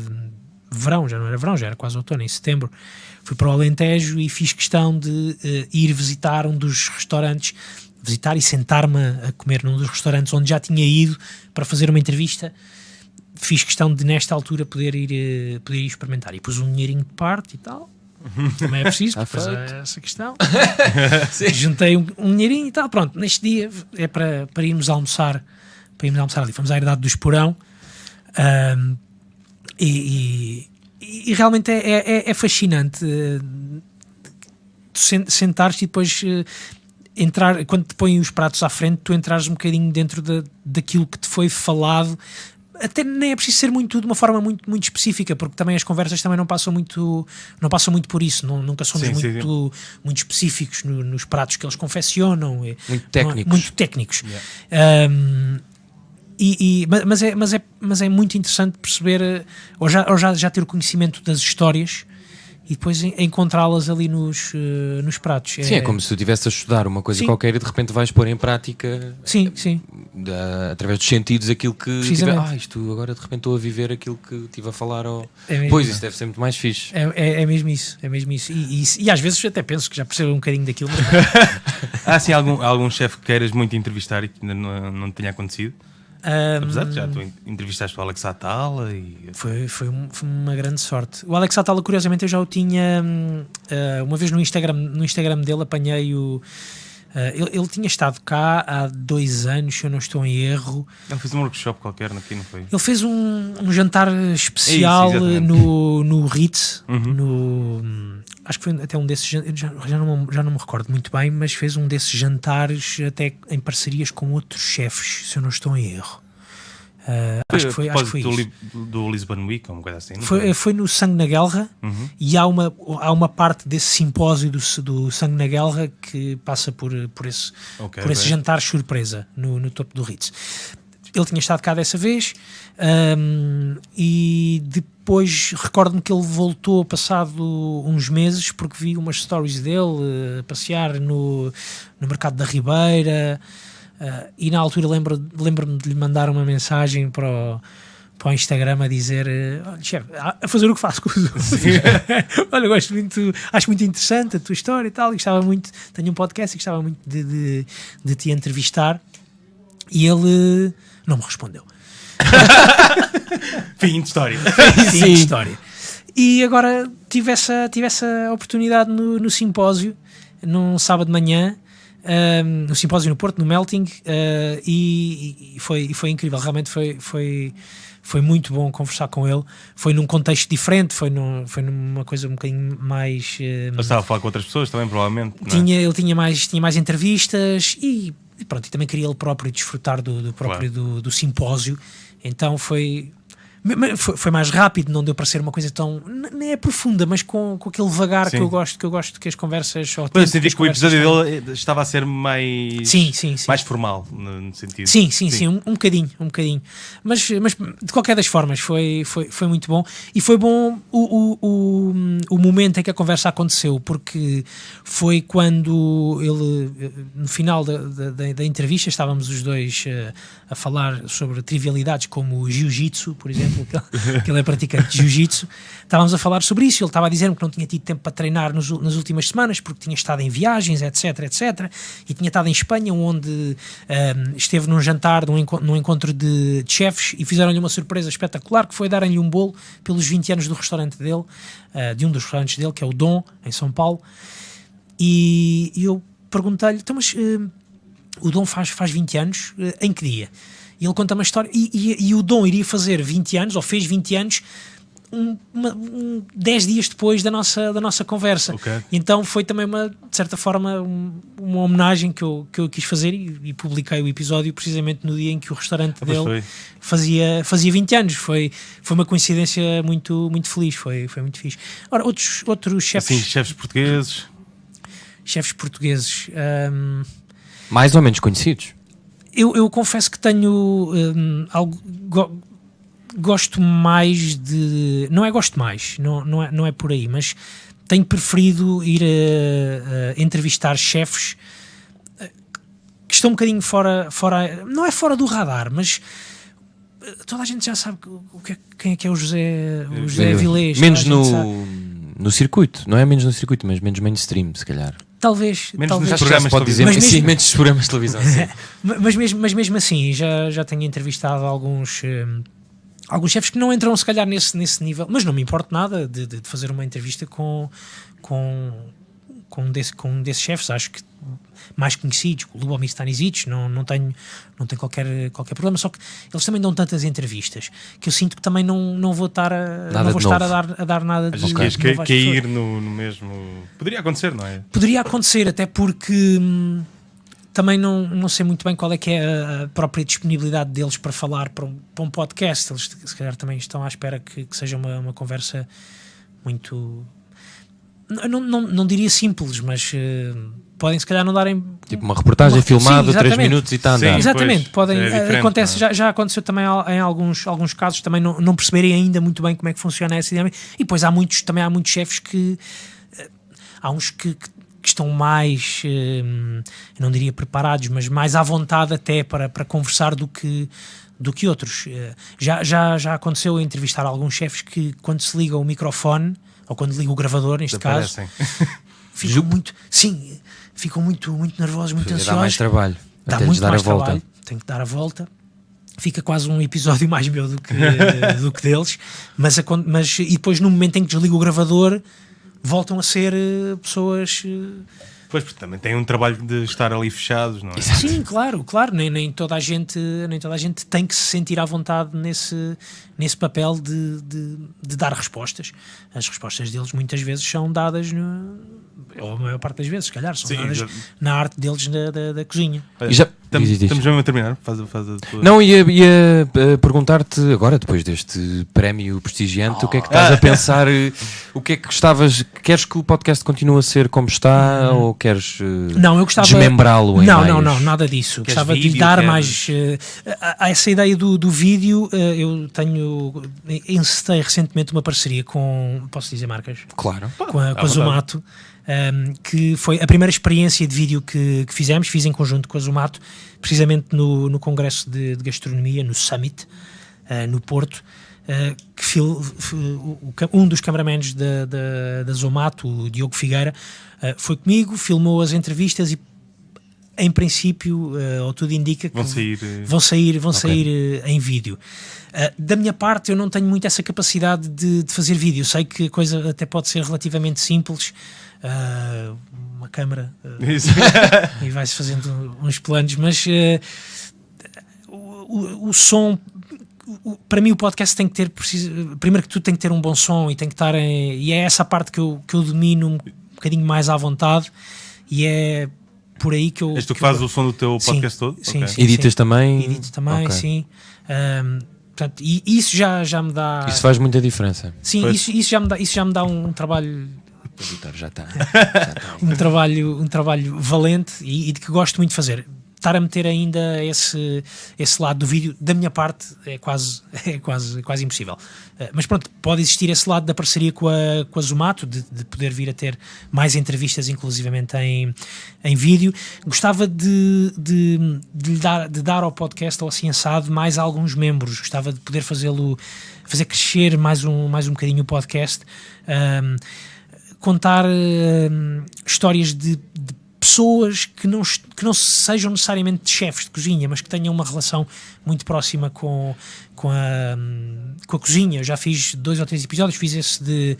verão, já não era verão, já era quase outono, em setembro, fui para o Alentejo e fiz questão de ir visitar um dos restaurantes, visitar e sentar-me a comer num dos restaurantes onde já tinha ido para fazer uma entrevista. Fiz questão de, nesta altura, poder ir experimentar. E pus um dinheirinho de parte e tal. Também é preciso, porque depois é essa questão. Juntei um dinheirinho e tal. Pronto, neste dia é para irmos almoçar. Para irmos almoçar ali. Fomos à Herdade do Esporão. E realmente é fascinante sentar-te e depois... entrar, quando te põem os pratos à frente, tu entrares um bocadinho dentro daquilo que te foi falado. Até nem é preciso ser de uma forma muito, muito específica, porque também as conversas também não passam muito por isso. Nunca somos muito específicos nos pratos que eles confeccionam. Muito técnicos. Muito técnicos. Mas é muito interessante perceber, ou já ter o conhecimento das histórias e depois encontrá-las ali nos pratos. Sim, é como se tu estivesse a estudar uma coisa Sim. qualquer e de repente vais pôr em prática, Sim, sim. através dos sentidos, aquilo que Precisamente. isto agora de repente estou a viver aquilo que estive a falar. É mesmo. Pois, isso deve ser muito mais fixe. É mesmo isso, é mesmo isso. E às vezes até penso que já percebo um bocadinho daquilo. Há assim algum chefe que queiras muito entrevistar e que ainda não tenha acontecido? Apesar de já tu entrevistaste o Alex Atala e... Foi uma grande sorte. O Alex Atala, curiosamente, eu já o tinha uma vez no Instagram dele, apanhei o... ele tinha estado cá há 2 anos, se eu não estou em erro. Ele fez um workshop qualquer aqui, não foi? Ele fez um jantar especial no Ritz, acho que foi até um desses, já não me recordo muito bem, mas fez um desses jantares até em parcerias com outros chefes, se eu não estou em erro. Acho que foi isso. Do Lisbon Week, ou uma coisa assim, não foi no Sangue na Guelra, e há uma parte desse simpósio do Sangue na Guelra que passa por esse jantar surpresa no topo do Ritz. Ele tinha estado cá dessa vez, e depois recordo-me que ele voltou passado uns meses, porque vi umas stories dele passear no Mercado da Ribeira, e na altura lembro-me de lhe mandar uma mensagem para o Instagram a dizer: olha, chefe, a fazer o que faço com os outros. Olha, acho muito interessante a tua história e tal, e tenho um podcast e gostava muito de te entrevistar. E ele não me respondeu. Fim de história. Fim de história. E agora tive essa oportunidade no simpósio, num sábado de manhã, no simpósio no Porto, no Melting, e foi incrível. Realmente foi muito bom conversar com ele. Foi num contexto diferente, foi numa coisa um bocadinho mais... Mas estava a falar com outras pessoas também, provavelmente. Ele tinha mais entrevistas e pronto, e também queria ele próprio desfrutar do simpósio. Então foi mais rápido, não deu para ser uma coisa tão, nem é profunda, mas com aquele vagar que eu gosto que as conversas... Eu senti que o episódio dele estava a ser mais mais formal, no sentido. Sim, um bocadinho. Mas de qualquer das formas foi muito bom, e foi bom o momento em que a conversa aconteceu, porque foi quando ele, no final da entrevista, estávamos os dois a falar sobre trivialidades como o jiu-jitsu, por exemplo, que ele é praticante de jiu-jitsu. Estávamos a falar sobre isso, ele estava a dizer-me que não tinha tido tempo para treinar nas últimas semanas porque tinha estado em viagens, etc, e tinha estado em Espanha, onde esteve num jantar, num encontro de chefes, e fizeram-lhe uma surpresa espetacular, que foi darem-lhe um bolo pelos 20 anos do restaurante dele, de um dos restaurantes dele, que é o Dom, em São Paulo. E eu perguntei-lhe: então, mas o Dom faz 20 anos, em que dia? E ele conta uma história, e o Dom iria fazer 20 anos, ou fez 20 anos, 10 dias depois da nossa conversa. Okay. Então foi também, de certa forma, uma homenagem que eu quis fazer, e publiquei o episódio precisamente no dia em que o restaurante dele fazia 20 anos. Foi uma coincidência muito, muito feliz, foi muito fixe. Ora, outros chefes... Assim, chefes portugueses... Chefes portugueses... mais ou menos conhecidos? Eu confesso que tenho algo... Gosto mais de... Não é gosto mais, não é por aí, mas tenho preferido ir a entrevistar chefes que estão um bocadinho fora... Não é fora do radar, mas toda a gente já sabe quem é que é o José Avilés. Menos no circuito, não é menos no circuito, mas menos mainstream, se calhar. Talvez. Menos nos programas pode dizer, mas sim, menos nos programas de televisão. Mas mesmo assim, já tenho entrevistado alguns chefes que não entram, se calhar, nesse nível, mas não me importa nada de fazer uma entrevista com um desses chefes. Acho que mais conhecidos, o Lubomir Stanisic, não tenho qualquer problema, só que eles também dão tantas entrevistas que eu sinto que também não vou estar a dar nada de novo. Acho que cair no mesmo... Poderia acontecer, não é? Poderia acontecer, até porque também não sei muito bem qual é que é a própria disponibilidade deles para falar para um podcast. Eles se calhar também estão à espera que seja uma conversa muito não diria simples, mas podem se calhar não darem... Tipo uma reportagem filmada, 3 minutos e está a andar. Sim. Exatamente, Pois, podem, é diferente, acontece, não é? já aconteceu também em alguns casos também não perceberem ainda muito bem como é que funciona essa dinâmica, e depois também há muitos chefes que há uns que estão mais, eu não diria preparados, mas mais à vontade até para conversar do que outros. Já aconteceu eu entrevistar alguns chefes que quando se liga o microfone, ou quando liga o gravador, neste caso, ficam muito nervosos, muito ansiosos. Dá mais trabalho. Dá até muito lhes dar mais a volta. trabalho, tem que dar a volta. Fica quase um episódio mais meu do que deles, mas e depois no momento em que desligo o gravador voltam a ser pessoas... Pois, porque também tem um trabalho de estar ali fechados, não é? Sim, claro, nem toda a gente tem que se sentir à vontade nesse papel de dar respostas. As respostas deles muitas vezes são dadas, ou a maior parte das vezes, se calhar, são dadas na arte deles da cozinha. Estamos mesmo a terminar, faz a tua... Não, ia perguntar-te agora, depois deste prémio prestigiante, o que é que estás a pensar? O que é que gostavas? Queres que o podcast continue a ser como está ou queres eu gostava desmembrá-lo em mais? Não, nada disso. Queres Gostava de lhe vídeo, dar queres... mais... essa ideia do vídeo, eu encetei recentemente uma parceria com... Posso dizer marcas? Claro. Com a Zomato, que foi a primeira experiência de vídeo que fizemos, fiz em conjunto com a Zomato, precisamente no Congresso de Gastronomia, no Summit, no Porto, que um dos cameramans da Zomato, o Diogo Figueira, foi comigo, filmou as entrevistas e em princípio, ou tudo indica que vão sair em vídeo. Da minha parte, eu não tenho muito essa capacidade de fazer vídeo. Sei que a coisa até pode ser relativamente simples, uma câmera e vai-se fazendo uns planos, mas o som, para mim o podcast tem que ter, primeiro que tudo tem que ter um bom som e tem que estar e é essa parte que eu domino um bocadinho mais à vontade, e é por aí que eu... És tu que fazes o som do teu podcast todo? Sim, Okay. sim. Editas também? Edito também, Okay. sim. Portanto, e isso já me dá... Isso faz muita diferença. Sim, isso já me dá um trabalho... O editor já está. um trabalho valente e de que gosto muito de fazer. Estar a meter ainda esse lado do vídeo, da minha parte, é quase impossível. Mas pronto, pode existir esse lado da parceria com a Zomato, de poder vir a ter mais entrevistas, inclusivamente em vídeo. Gostava de dar ao podcast, ao Ciênciado, mais alguns membros. Gostava de poder fazer crescer mais um bocadinho o podcast. Contar histórias de pessoas que não sejam necessariamente chefes de cozinha, mas que tenham uma relação muito próxima com a cozinha. Eu já fiz 2 ou 3 episódios, fiz esse do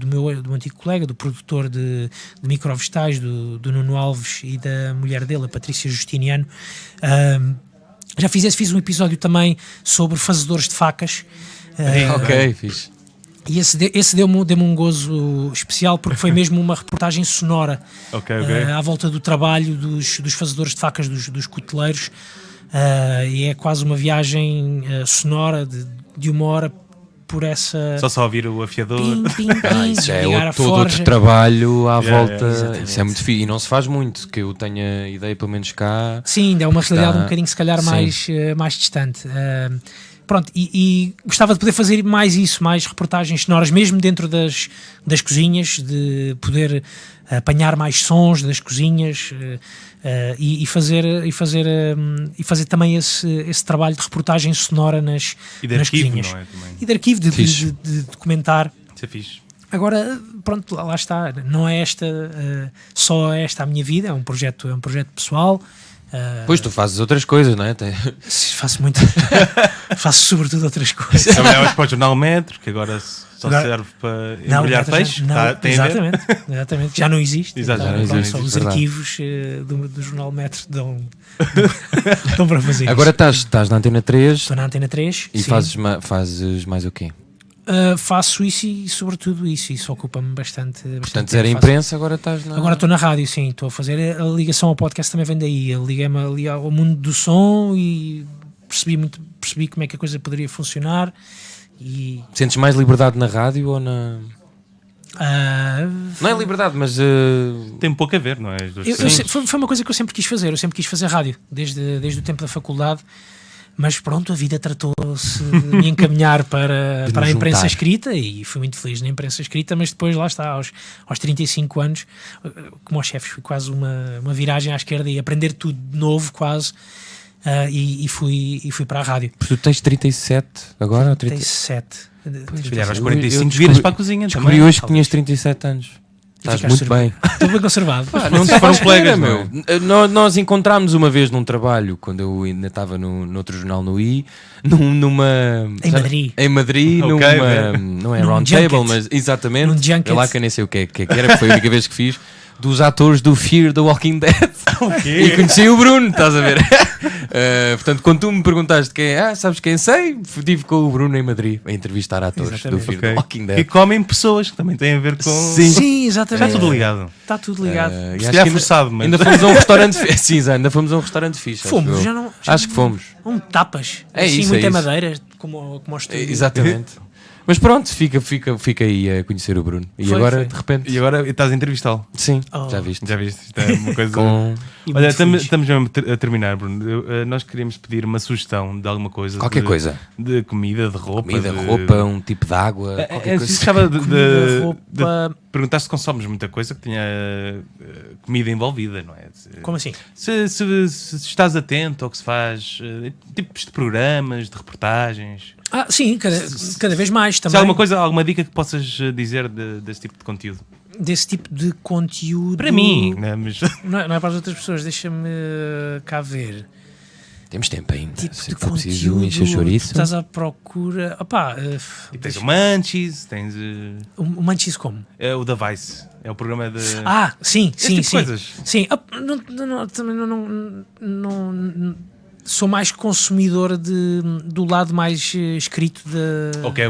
meu antigo colega, do produtor de microvegetais, do Nuno Alves, e da mulher dele, a Patrícia Justiniano. Já fiz um episódio também sobre fazedores de facas. Ok, fixe. E esse deu-me um gozo especial, porque foi mesmo uma reportagem sonora à volta do trabalho dos fazedores de facas, dos cuteleiros, e é quase uma viagem sonora de 1 hora por essa... Só ouvir o afiador. Isso já é todo outro trabalho à volta. Isso é muito fixe. E não se faz muito, que eu tenha ideia, pelo menos cá. Sim, é uma realidade um bocadinho, se calhar, mais distante. Pronto, e gostava de poder fazer mais isso, mais reportagens sonoras, mesmo dentro das cozinhas, de poder apanhar mais sons das cozinhas, e fazer também esse trabalho de reportagem sonora nas cozinhas. Não é, também. E de arquivo, de documentar. Isso é fixe. Agora, pronto, lá está. Não é só esta a minha vida, é um projeto pessoal. Pois tu fazes outras coisas, não é? Faço muito. Faço sobretudo outras coisas. Também vais para o Jornal Metro, que agora só serve para embrulhar peixe. Exatamente. Já não existe. Exatamente. Só os arquivos do Jornal Metro dão para fazer agora isso. Estás na Antena 3. Estou na Antena 3. E fazes mais o quê? Faço isso e sobretudo isso ocupa-me bastante. Portanto, era imprensa, agora estás na... Agora estou na rádio, sim, estou a fazer a ligação ao podcast, também vem daí. Eu liguei-me ali ao mundo do som e percebi como é que a coisa poderia funcionar. E sentes mais liberdade na rádio ou na... Não é liberdade, mas... Tem pouco a ver, não é? Foi uma coisa que eu sempre quis fazer. Eu sempre quis fazer rádio, desde o tempo da faculdade. Mas pronto, a vida tratou-se de me encaminhar para a imprensa escrita e fui muito feliz na imprensa escrita, mas depois lá está, aos 35 anos, como aos chefes, foi quase uma viragem à esquerda e aprender tudo de novo quase, e fui para a rádio. Porque tu tens 37 agora? 37. Se calhar aos 45 viras para a cozinha também. Descobri hoje que tinhas 37 anos. Estás muito bem. Estou bem conservado. Não te foram colegas, meu. Nós encontrámos uma vez num trabalho, quando eu ainda estava noutro jornal no I, Madrid. Em Madrid, Okay, não é round table, mas exatamente. É lá que eu nem sei o que é que era, foi a única vez que fiz. Dos atores do Fear the Walking Dead. Okay. E conheci o Bruno, estás a ver? Portanto, quando tu me perguntaste quem é, sabes quem sei? Estive com o Bruno em Madrid a entrevistar atores do Fear the Walking Dead. E comem pessoas, que também têm a ver com... Sim, exatamente. Está tudo ligado. Está tudo ligado. Se calhar forçado, mas... Ainda fomos a um restaurante fixe. Sim, ainda fomos a um restaurante fixe. Fomos, acho que fomos. Tapas. É assim, isso, muita é isso. madeira, como ao estúdio. Exatamente. Mas pronto, fica aí a conhecer o Bruno. E Foi, agora, foi. de repente... E agora estás a entrevistá-lo. Sim, Oh. já viste. Já viste? Isto é uma coisa... E Olha, muito feliz. estamos mesmo a terminar, Bruno. Nós queríamos pedir uma sugestão de alguma coisa. Qualquer coisa. De comida, de roupa. Comida, roupa, um tipo de água, qualquer coisa. Gostava de roupa... perguntar se consomes muita coisa que tenha comida envolvida, não é? Como assim? Se estás atento ao que se faz, tipos de programas, de reportagens. Sim, cada vez mais também. Se há alguma dica que possas dizer desse tipo de conteúdo? Desse tipo de conteúdo. Para mim, né? Mas... Não é para as outras pessoas, deixa-me cá ver. Temos tempo ainda. Tipo Se de for preciso conteúdo. encher chouriço. Estás à procura. E tens o Munchies, tens o Munchies como? o da Vice. É o programa de... Sim. tipo de coisas. Sim, também não sou mais consumidor do lado mais escrito Ok.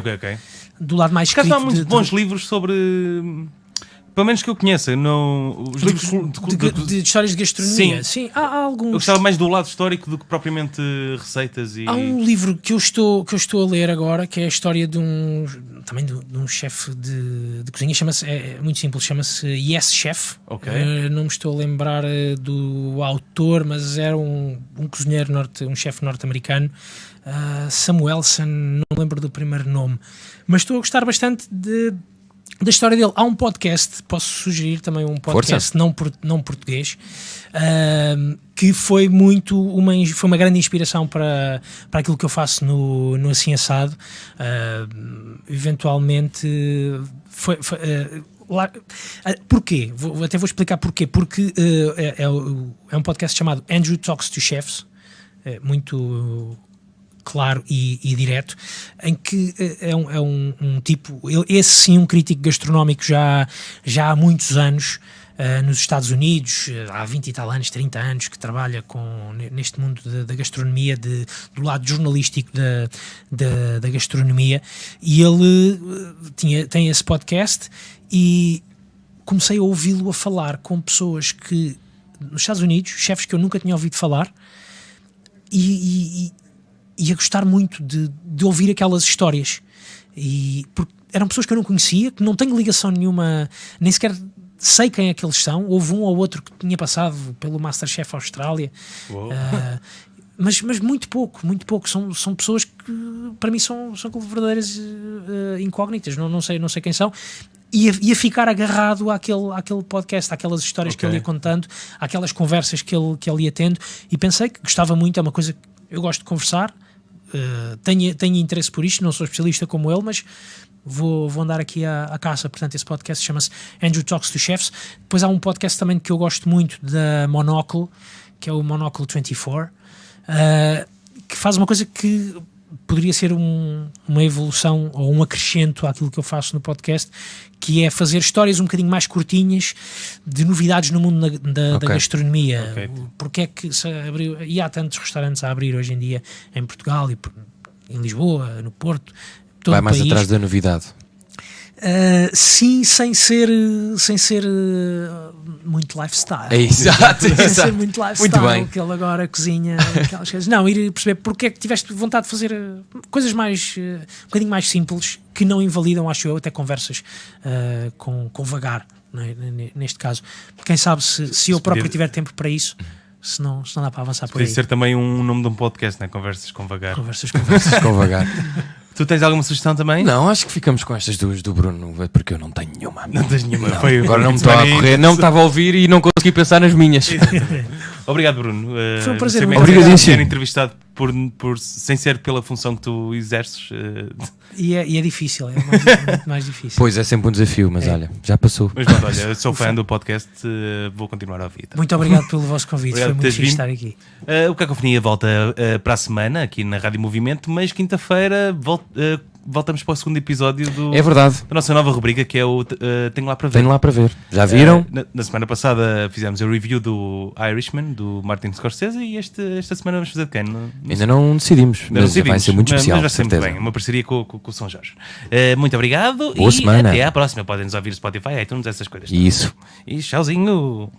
do lado mais Por acaso escrito. há muitos bons livros sobre... Pelo menos que eu conheça, os livros de histórias de gastronomia. Sim, há alguns. Eu gostava mais do lado histórico do que propriamente receitas e... Há um livro que eu estou a ler agora, que é a história de um chefe de cozinha, é muito simples, chama-se Yes Chef. Ok. Não me estou a lembrar do autor, mas era um cozinheiro, um chefe norte-americano, Samuelson, não me lembro do primeiro nome, mas estou a gostar bastante da história dele. Há um podcast, posso sugerir também um podcast não português, que foi uma grande inspiração para aquilo que eu faço no Assim Assado. Eventualmente porquê? Até vou explicar porquê. Porque é um podcast chamado Andrew Talks to Chefs, muito claro e direto, em que é um tipo, esse sim, um crítico gastronómico já há muitos anos, nos Estados Unidos, há 20 e tal anos, 30 anos, que trabalha neste mundo da gastronomia, do lado jornalístico da gastronomia, e ele tem esse podcast, e comecei a ouvi-lo a falar com pessoas que, nos Estados Unidos, chefes que eu nunca tinha ouvido falar, e a gostar muito de ouvir aquelas histórias, porque eram pessoas que eu não conhecia, que não tenho ligação nenhuma, nem sequer sei quem é que eles são. Houve um ou outro que tinha passado pelo Masterchef Austrália, mas muito pouco. São pessoas que para mim são verdadeiras incógnitas, não sei quem são. Ia ficar agarrado àquele podcast, àquelas histórias que ele ia contando, àquelas conversas que ele ia tendo, e pensei que gostava muito. É uma coisa que eu gosto de conversar, tenho interesse por isto, não sou especialista como ele, mas vou andar aqui à caça. Portanto, esse podcast chama-se Andrew Talks to Chefs. Depois há um podcast também que eu gosto muito, da Monocle, que é o Monocle 24, que faz uma coisa que poderia ser uma evolução ou um acrescento àquilo que eu faço no podcast, que é fazer histórias um bocadinho mais curtinhas de novidades no mundo da gastronomia. Okay. Porque é que se abriu, e há tantos restaurantes a abrir hoje em dia em Portugal e em Lisboa, no Porto, todo Vai o mais país. atrás da novidade. Sim, sem ser muito lifestyle. É exato, Sem ser exato. muito lifestyle, Muito bem. que ele agora cozinha aquelas coisas. Não, ir perceber porque é que tiveste vontade de fazer coisas mais, um bocadinho mais simples, que não invalidam, acho eu, até conversas com vagar, não é? Neste caso. Quem sabe se eu próprio tiver tempo para isso, se não dá para avançar por aí. Podia ser também um nome de um podcast, né? Conversas com vagar. Conversas. Com vagar. Tu tens alguma sugestão também? Não, acho que ficamos com estas duas do Bruno, porque eu não tenho nenhuma. Não tens nenhuma. Não, agora não me estou a correr, não me estava a ouvir e não consegui pensar nas minhas. Obrigado, Bruno. Foi um prazer. Sei bem Obrigadíssimo. ser entrevistado sem ser pela função que tu exerces. E é difícil, é muito mais difícil. Pois é sempre um desafio, mas olha, já passou. Mas pronto, olha, eu sou fã do podcast, vou continuar a ouvir. Muito obrigado pelo vosso convite, Obrigado foi por muito teres fixe vindo. estar aqui. O Cacofonia volta para a semana aqui na Rádio Movimento, mas quinta-feira voltamos para o segundo episódio É verdade, da nossa nova rubrica, que é o Tenho Lá para Ver. tenho lá para ver. Já viram? Na semana passada fizemos a review do Irishman, do Martin Scorsese, e esta semana vamos fazer de quem? Ainda não decidimos, mas vai ser muito especial, mas vai ser muito certeza. bem, uma parceria com o São Jorge. Muito obrigado Boa e semana. até à próxima. Podem nos ouvir no Spotify, iTunes, essas coisas. Isso. E tchauzinho.